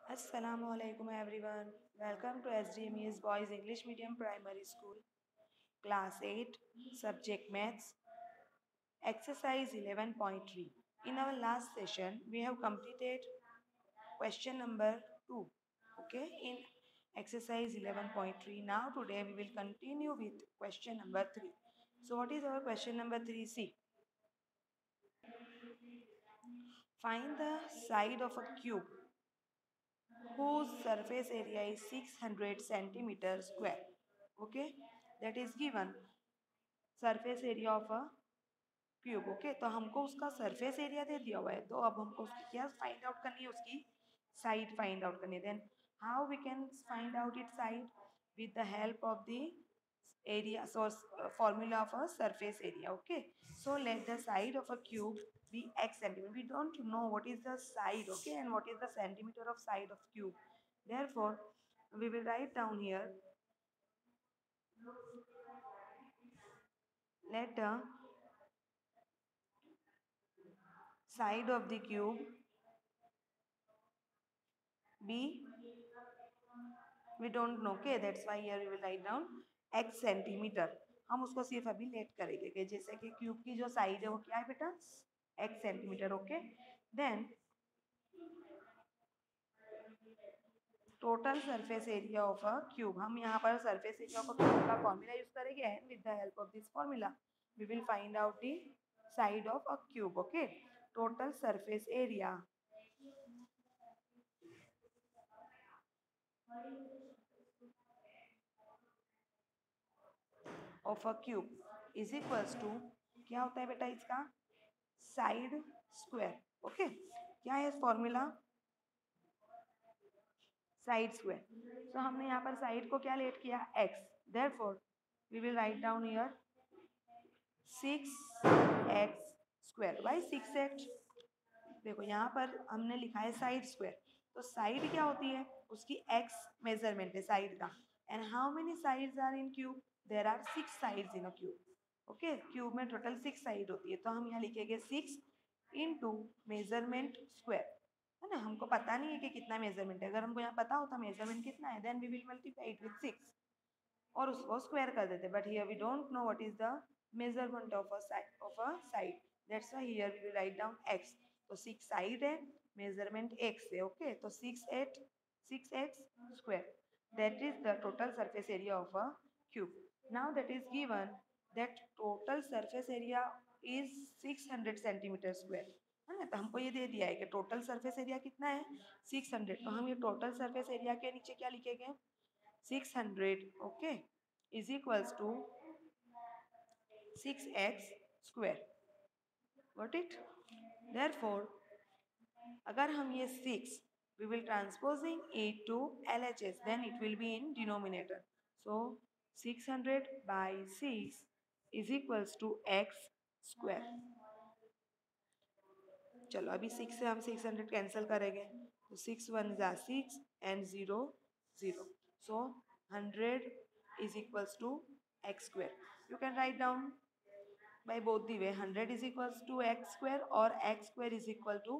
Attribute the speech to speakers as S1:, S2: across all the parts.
S1: Assalamualaikum everyone. Welcome to SDME's Boys English Medium Primary School, Class 8, Subject Maths, Exercise 11.3. In our last session, we have completed question number 2. Okay, in exercise 11.3. Now today we will continue with question number 3. So what is our question number 3? See, find the side of a cube whose surface area is 600 centimeter square. Okay, that is given surface area of a cube. Okay, तो हमको उसका surface area दे दिया हुआ है, तो अब हमको उसकी क्या फाइंड आउट करनी है, उसकी साइड फाइंड आउट करनी है. Then how we can find out it side with the help of the area source formula of a surface area. Okay, so let the side of a cube be x centimeter. We don't know what is the side, okay, and what is the centimeter of side of cube. Therefore we will write down here, let the side of the cube be, we don't know, okay, that's why here we will write down x centimetre. हम उसको सिर्फ अभी late करेंगे कि जैसे कि cube की जो साइड है वो क्या है बेटा, x centimetre. Okay, then total surface area of a cube. हम यहाँ पर surface area of a cube का फॉर्मूला यूज करेंगे and with the help of this formula we will find out the side of a cube. Okay, total surface area of a cube is equals to, क्या होता है बेटा इसका, side square. Okay, क्या है formula, side square. सो हमने यहाँ पर साइड को क्या लेट किया, x. Therefore we will write down here 6x square by 6x. देखो यहाँ पर हमने लिखा है साइड स्क्वायर, तो साइड क्या होती है, उसकी x मेजरमेंट है साइड का. And how many sides are in cube, there are 6 sides in a cube. Okay, cube में टोटल 6 साइड होती है, तो हम यहाँ लिखेंगे 6 इंटू मेजरमेंट स्क्वायर. है ना, हमको पता नहीं है कि कितना मेजरमेंट है. अगर हमको यहाँ पता होता मेजरमेंट कितना है, then we will multiply it with 6 और उसको स्क्वायर कर देते. But here we don't know what is the measurement of a side, that's why here we will write down x. तो 6 साइड है, मेजरमेंट x है. Okay, तो 6x square, that is the total surface area of a cube. Now that is given that total surface area is 600 centimeter square. है ना, तो हमको ये दे दिया है कि टोटल सरफेस एरिया कितना है, 600. तो हम ये टोटल सरफेस एरिया के नीचे क्या लिखेंगे, 600, okay, is equals to 6x square. Got it? Therefore अगर हम ये 6 we will transposing it to LHS, then it will be in denominator. So 600 by 6 is equals to x square. चलो अभी 6 से हम 600 कैंसिल करेंगे, तो 6 1 जा 6 and 0 0. So 100 is equals to x square. You can write down by both the way, 100 is equals to x square और x square is equal to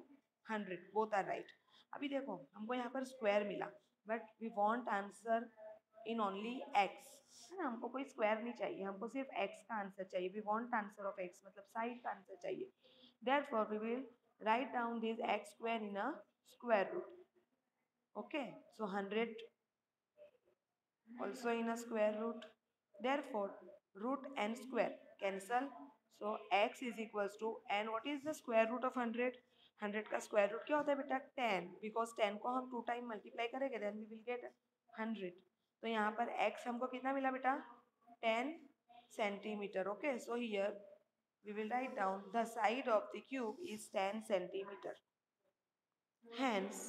S1: 100. both are right. अभी देखो हमको यहाँ पर स्क्वायर मिला, but we want answer in only x. है ना, हमको कोई स्क्वायर नहीं चाहिए, हमको सिर्फ x का आंसर चाहिए. We want answer of x, मतलब साइड का आंसर चाहिए. Therefore we will write down this x square in a square root. Okay, so 100 also in a square root. Therefore root and square cancel, so x is equals to, and what is the square root of 100? 100 का square root क्या होता है बेटा, 10. Because 10 को हम 2 time multiply करेंगे, then we will get 100. तो यहाँ पर x हमको कितना मिला बेटा, 10 centimetre. Okay, so here we will write down the side of the cube is 10 centimeter. Hence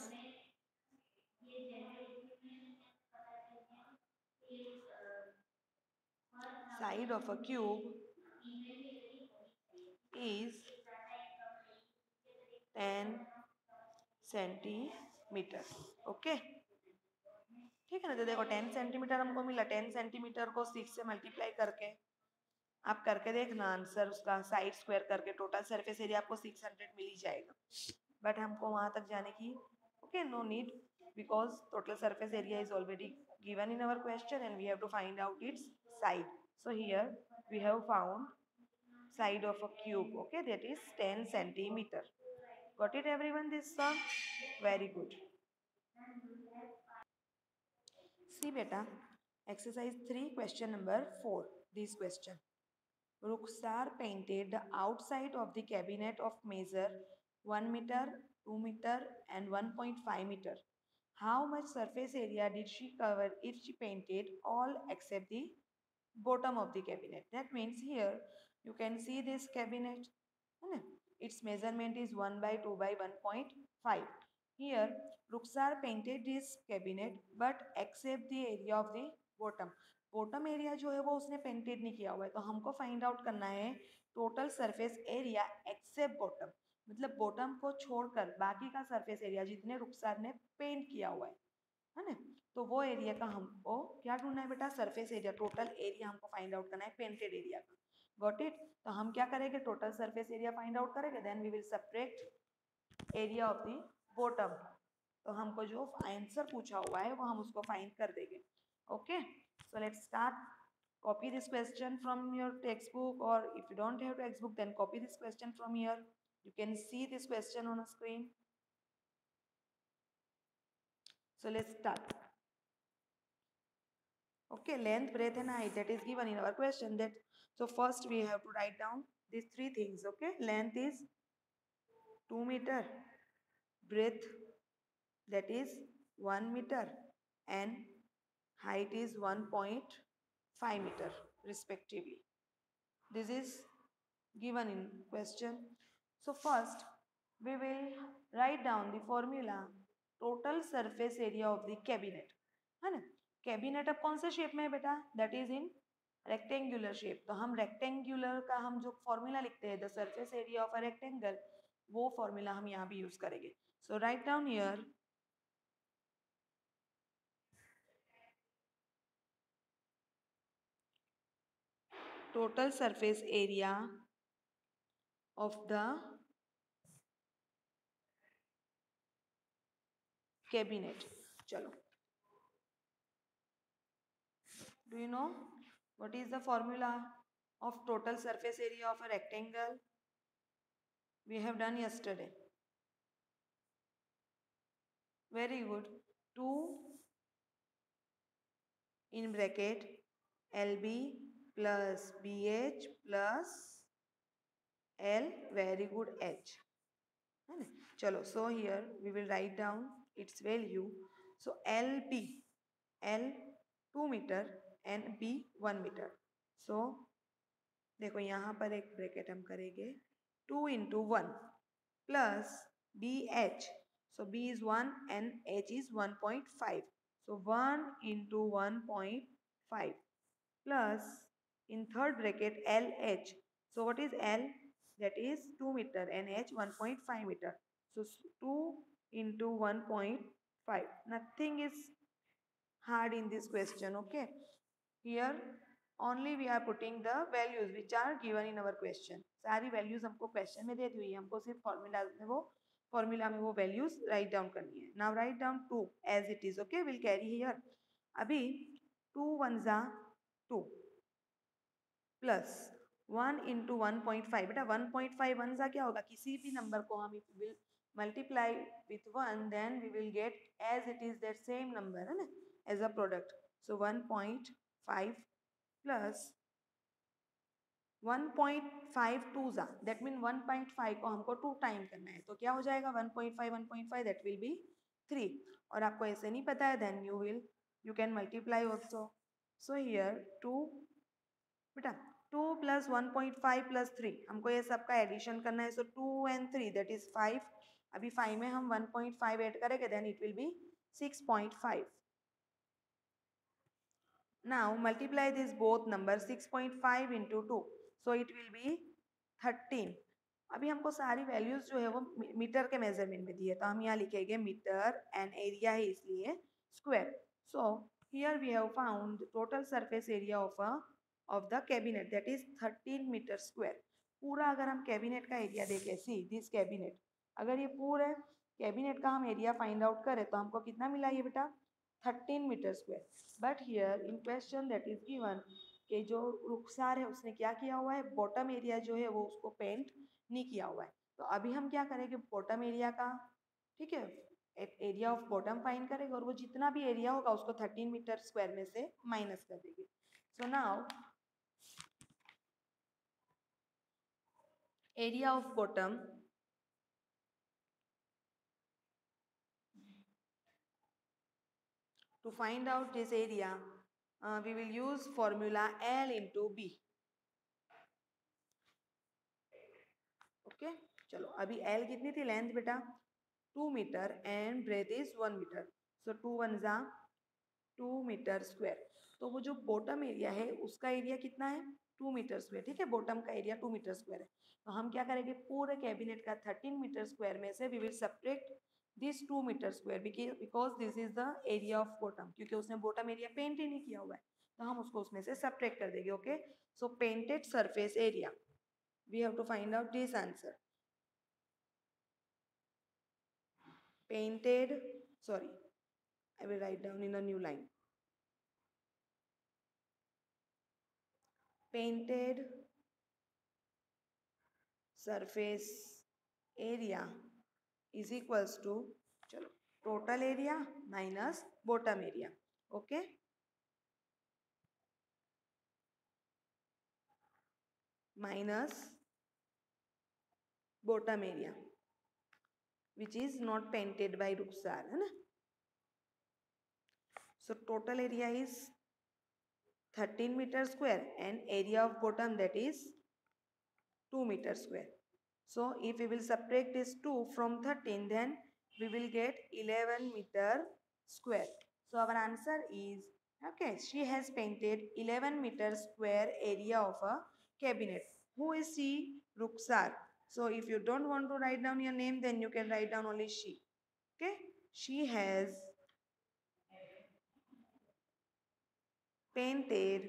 S1: side of a cube is 10 centimetre. Okay, ठीक है ना. तो देखो 10 सेंटीमीटर हमको मिला, 10 सेंटीमीटर को 6 से मल्टीप्लाई करके आप करके देखना आंसर उसका, साइड स्क्वायर करके टोटल सरफेस एरिया आपको 600 मिल ही जाएगा. बट हमको वहां तक जाने की, okay, no need. because total surface area is already given in our question and we have to find out its side. So here we have found side of a cube, okay, that is 10 centimeter. Got it everyone, this sum? Very good. See beta, exercise 3 question number 4. This question. Rukhsar painted the outside of the cabinet of measure 1 meter, 2 meter and 1.5 meter. How much surface area did she cover if she painted all except the bottom of the cabinet? That means here you can see this cabinet. Its measurement is 1 by 2 by 1.5. Here Rukhsar painted this cabinet but except the area of the bottom. Bottom area जो है वो उसने painted नहीं किया हुआ है, तो हमको फाइंड आउट करना है total surface area except bottom, मतलब बॉटम को छोड़कर बाकी का सरफेस एरिया जितने रुखसार ने पेंट किया हुआ है ना, तो वो एरिया का हमको क्या ढूंढना है बेटा, सरफेस एरिया, टोटल एरिया हमको फाइंड आउट करना है पेंटेड एरिया का. Got it? तो हम क्या करेंगे, total surface area find out करेंगे, then we will subtract area of the bottom. तो हमको जो आंसर पूछा हुआ है वो हम उसको फाइंड कर देंगे. Okay, so let's start. Copy this question from your textbook, or if you don't have textbook then copy this question from here. You can see this question on a screen. So let's start. Okay, length, breadth and height, that is given in our question. That so first we have to write down these three things. Okay, length is 2 meter, breadth that is 1 meter and height is 1.5 meter respectively. This is given in question. So first we will write down the formula total surface area of the cabinet, है ना. Cabinet अब कौन से shape में है बेटा, that is in rectangular shape. तो हम रेक्टेंगुलर का हम जो फॉर्मूला लिखते हैं, the surface area of a rectangle, वो फॉर्मूला हम यहाँ भी यूज करेंगे. So write down here total surface area of the cabinet. चलो, do you know what is the formula of total surface area of a rectangle? We have done yesterday. Very good. 2 in bracket LB plus BH plus L, very good, H. Chalo, so here we will write down its value. So LB, L 2 meter and B 1 meter. So देखो यहाँ पर एक bracket हम करेंगे 2 into 1 plus BH. So B is 1 and H is 1.5. So 1 into 1.5 plus in third bracket LH. So what is L? That is 2 meter and H 1.5 meter. So 2 into 1.5. Nothing is hard in this question. Okay. Here only we are putting the values which are given in our question. सारी values हमको question में दे दी हुई है, हमको सिर्फ formula में वो values write down करनी है. Now write down 2 as it is. Okay, we'll carry here. अभी 2 1 जा 2 plus 1 into 1.5. बेटा 1.5 1 जा क्या होगा, किसी भी नंबर को हम will multiply with 1 then we will get as it is that same number है ना, as a product. So 1.5 plus 1.52 जा, that mean 1.5 को हमको 2 टाइम करना है, तो क्या हो जाएगा 1.5 that will be 3. और आपको ऐसे नहीं पता है then you can multiply also. So here 2 बेटा 2 plus 1.5 plus 3, हमको ये सबका एडिशन करना है. So 2 and 3 that is 5. अभी 5 में हम 1.5 ऐड करेंगे then it will be 6.5. Now multiply this both numbers 6.5 into 2. So it will be 13. अभी हमको सारी वैल्यूज जो है वो मीटर के मेजरमेंट में दी है, तो हम यहाँ लिखेंगे मीटर एंड एरिया है इसलिए square. So here we have found total surface area of the cabinet that is 13 metre square. पूरा अगर हम कैबिनेट का एरिया देखें, सी दिस कैबिनेट, अगर ये पूरा कैबिनेट का हम एरिया फाइंड आउट करें तो हमको कितना मिला ये बेटा 13 metre square. But here in question that is given कि जो रुखसार है उसने क्या किया हुआ है, बॉटम एरिया जो है वो उसको पेंट नहीं किया हुआ है। तो अभी हम क्या करेंगे, बॉटम एरिया का, ठीक है, एरिया ऑफ बॉटम फाइंड करेंगे और वो जितना भी एरिया होगा उसको 13 मीटर स्क्वायर में से माइनस कर देंगे। So now area of bottom to find out this area we will use formula L into B. Okay चलो अभी L कितनी थी लेंथ बेटा 2 metre and breadth is 1 metre. So 2 1 जा 2 मीटर स्क्वायर। तो वो जो बॉटम एरिया है उसका एरिया कितना है 2 मीटर स्क्वायर, ठीक है, बॉटम का एरिया 2 मीटर स्क्वायर है। तो हम क्या करेंगे, पूरे कैबिनेट का 13 मीटर स्क्वायर में से we will subtract this 2 metre square because this is the area of bottom, क्योंकि उसने बॉटम एरिया पेंट ही नहीं किया हुआ है तो हम उसको उसमें से सब्ट्रैक्ट कर देंगे। Okay so painted surface area we have to find out this answer. Painted, sorry, I will write down in a new line. Painted surface area is equals to, चलो, total area minus bottom area. Okay, minus bottom area which is not painted by Ruxar, है ना? So total area is 13 meter square and area of bottom that is 2 meter square. So if we will subtract this 2 from 13, then we will get 11 meter square. So our answer is, okay, she has painted 11 meter square area of a cabinet. Who is she? Ruksar. So if you don't want to write down your name, then you can write down only she. Okay, she has painted,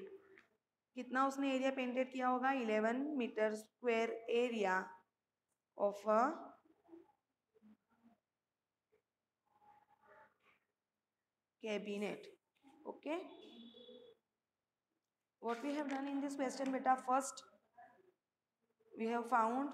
S1: कितना उसने area painted किया होगा 11 metre square area of a cabinet. Okay, what we have done in this question beta, first we have found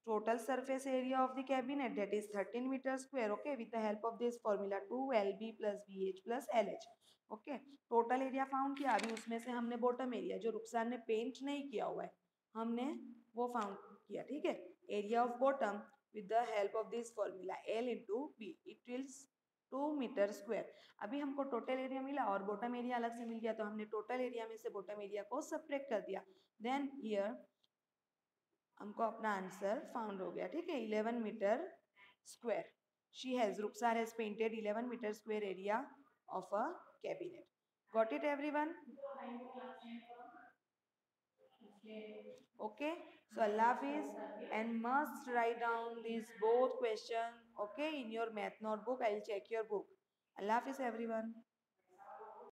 S1: total surface area of the cabinet that is 13 meter square. Okay, with the help of this formula 2LB plus BH plus LH. Okay, total area found किया। अभी उसमें से हमने bottom area जो रुखसार ने paint नहीं किया हुआ है हमने वो फाउंड किया, ठीक है। Area of bottom with the help of this formula L into B it will 2 metre square. अभी हमको टोटल एरिया मिला और बॉटम एरिया अलग से मिल गया तो हमने टोटल एरिया में से बॉटम एरिया को सब्ट्रैक्ट कर दिया। देन हियर हमको अपना आंसर फाउंड हो गया, ठीक है, 11 metre square. She has, Rukhsar has painted 11 metre square area of a cabinet. Got it everyone? Okay, so Allah Hafiz, and must write down these both question, okay, in your math notebook. I'll check your book. Allah Hafiz everyone.